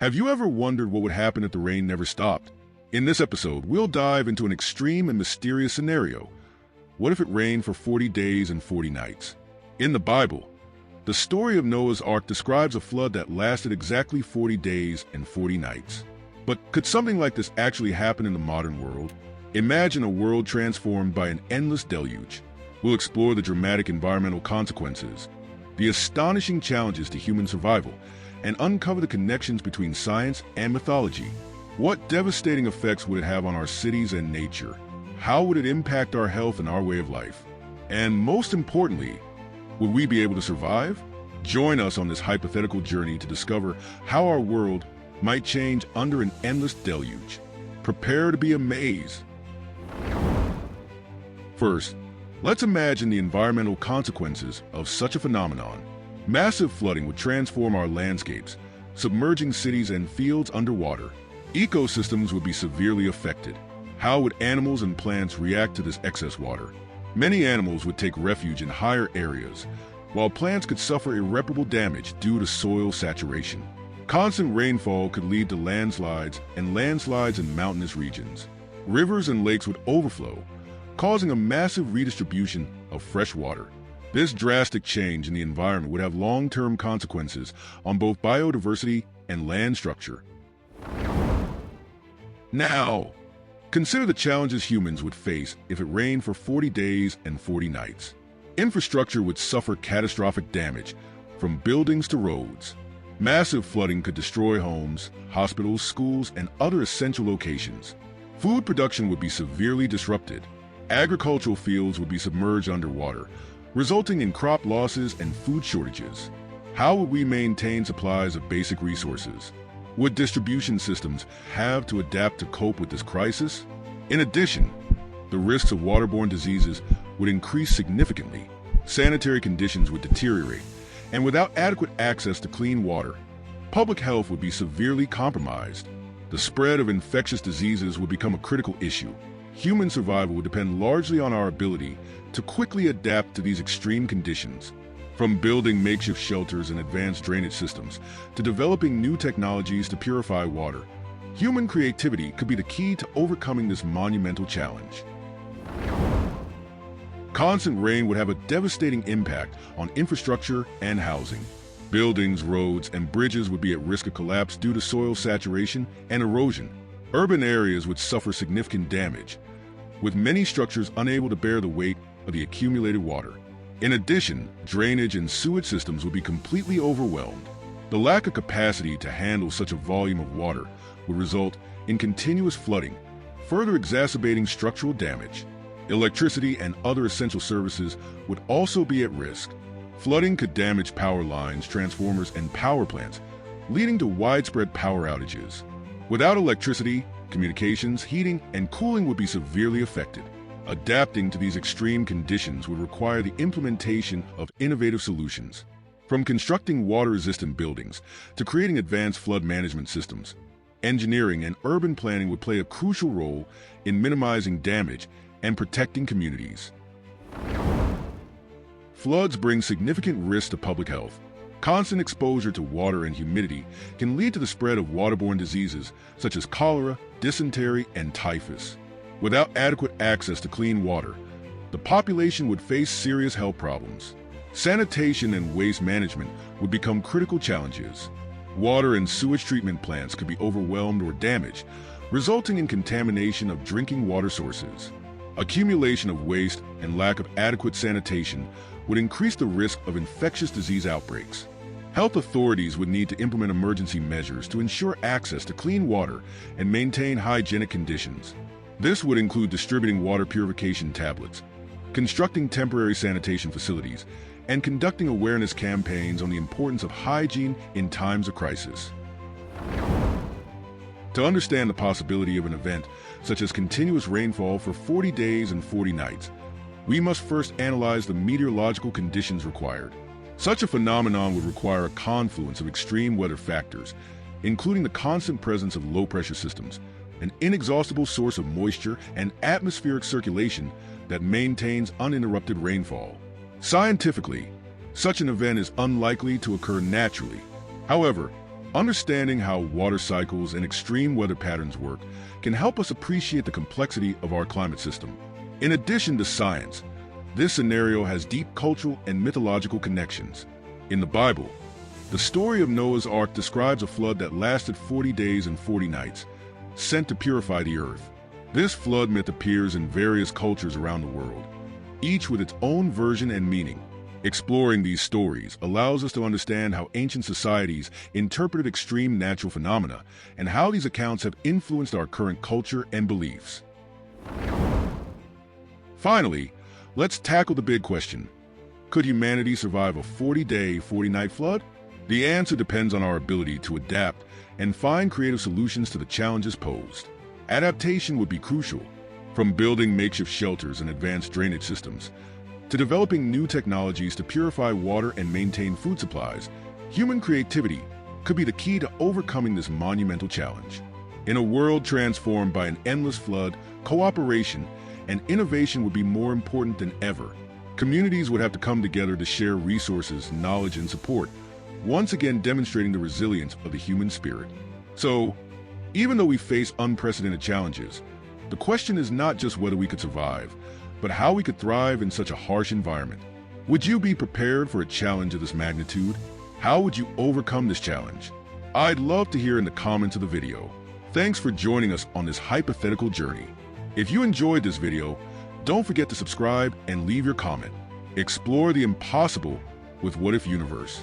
Have you ever wondered what would happen if the rain never stopped? In this episode, we'll dive into an extreme and mysterious scenario. What if it rained for 40 days and 40 nights? In the Bible, the story of Noah's Ark describes a flood that lasted exactly 40 days and 40 nights. But could something like this actually happen in the modern world? Imagine a world transformed by an endless deluge. We'll explore the dramatic environmental consequences, the astonishing challenges to human survival, and uncover the connections between science and mythology. What devastating effects would it have on our cities and nature? How would it impact our health and our way of life? And most importantly, would we be able to survive? Join us on this hypothetical journey to discover how our world might change under an endless deluge. Prepare to be amazed. First, let's imagine the environmental consequences of such a phenomenon. Massive flooding would transform our landscapes, submerging cities and fields underwater. Ecosystems would be severely affected. How would animals and plants react to this excess water? Many animals would take refuge in higher areas, while plants could suffer irreparable damage due to soil saturation. Constant rainfall could lead to landslides in mountainous regions. Rivers and lakes would overflow, causing a massive redistribution of fresh water. This drastic change in the environment would have long-term consequences on both biodiversity and land structure. Now, consider the challenges humans would face if it rained for 40 days and 40 nights. Infrastructure would suffer catastrophic damage, from buildings to roads. Massive flooding could destroy homes, hospitals, schools, and other essential locations. Food production would be severely disrupted. Agricultural fields would be submerged underwater, resulting in crop losses and food shortages. How would we maintain supplies of basic resources? Would distribution systems have to adapt to cope with this crisis? In addition, the risks of waterborne diseases would increase significantly. Sanitary conditions would deteriorate, and without adequate access to clean water, public health would be severely compromised. The spread of infectious diseases would become a critical issue. Human survival would depend largely on our ability to quickly adapt to these extreme conditions. From building makeshift shelters and advanced drainage systems to developing new technologies to purify water, human creativity could be the key to overcoming this monumental challenge. Constant rain would have a devastating impact on infrastructure and housing. Buildings, roads, and bridges would be at risk of collapse due to soil saturation and erosion. Urban areas would suffer significant damage, with many structures unable to bear the weight of the accumulated water. In addition, drainage and sewage systems would be completely overwhelmed. The lack of capacity to handle such a volume of water would result in continuous flooding, further exacerbating structural damage. Electricity and other essential services would also be at risk. Flooding could damage power lines, transformers, and power plants, leading to widespread power outages. Without electricity, communications, heating, and cooling would be severely affected. Adapting to these extreme conditions would require the implementation of innovative solutions. From constructing water-resistant buildings to creating advanced flood management systems, engineering and urban planning would play a crucial role in minimizing damage and protecting communities. Floods bring significant risks to public health. Constant exposure to water and humidity can lead to the spread of waterborne diseases such as cholera, dysentery, and typhus. Without adequate access to clean water, the population would face serious health problems. Sanitation and waste management would become critical challenges. Water and sewage treatment plants could be overwhelmed or damaged, resulting in contamination of drinking water sources. Accumulation of waste and lack of adequate sanitation would increase the risk of infectious disease outbreaks. Health authorities would need to implement emergency measures to ensure access to clean water and maintain hygienic conditions. This would include distributing water purification tablets, constructing temporary sanitation facilities, and conducting awareness campaigns on the importance of hygiene in times of crisis. To understand the possibility of an event such as continuous rainfall for 40 days and 40 nights, we must first analyze the meteorological conditions required. Such a phenomenon would require a confluence of extreme weather factors, including the constant presence of low-pressure systems, an inexhaustible source of moisture, and atmospheric circulation that maintains uninterrupted rainfall. Scientifically, such an event is unlikely to occur naturally. However, Understanding how water cycles and extreme weather patterns work can help us appreciate the complexity of our climate system. In addition to science, this scenario has deep cultural and mythological connections. In the Bible, the story of Noah's Ark describes a flood that lasted 40 days and 40 nights, sent to purify the earth. This flood myth appears in various cultures around the world, each with its own version and meaning. Exploring these stories allows us to understand how ancient societies interpreted extreme natural phenomena and how these accounts have influenced our current culture and beliefs. Finally, let's tackle the big question. Could humanity survive a 40-day, 40-night flood? The answer depends on our ability to adapt and find creative solutions to the challenges posed. Adaptation would be crucial, from building makeshift shelters and advanced drainage systems to developing new technologies to purify water and maintain food supplies. Human creativity could be the key to overcoming this monumental challenge. In a world transformed by an endless flood, cooperation and innovation would be more important than ever. Communities would have to come together to share resources, knowledge, and support, once again demonstrating the resilience of the human spirit. So, even though we face unprecedented challenges, the question is not just whether we could survive, but how we could thrive in such a harsh environment. Would you be prepared for a challenge of this magnitude? How would you overcome this challenge? I'd love to hear in the comments of the video. Thanks for joining us on this hypothetical journey. If you enjoyed this video, don't forget to subscribe and leave your comment. Explore the impossible with What If Universe.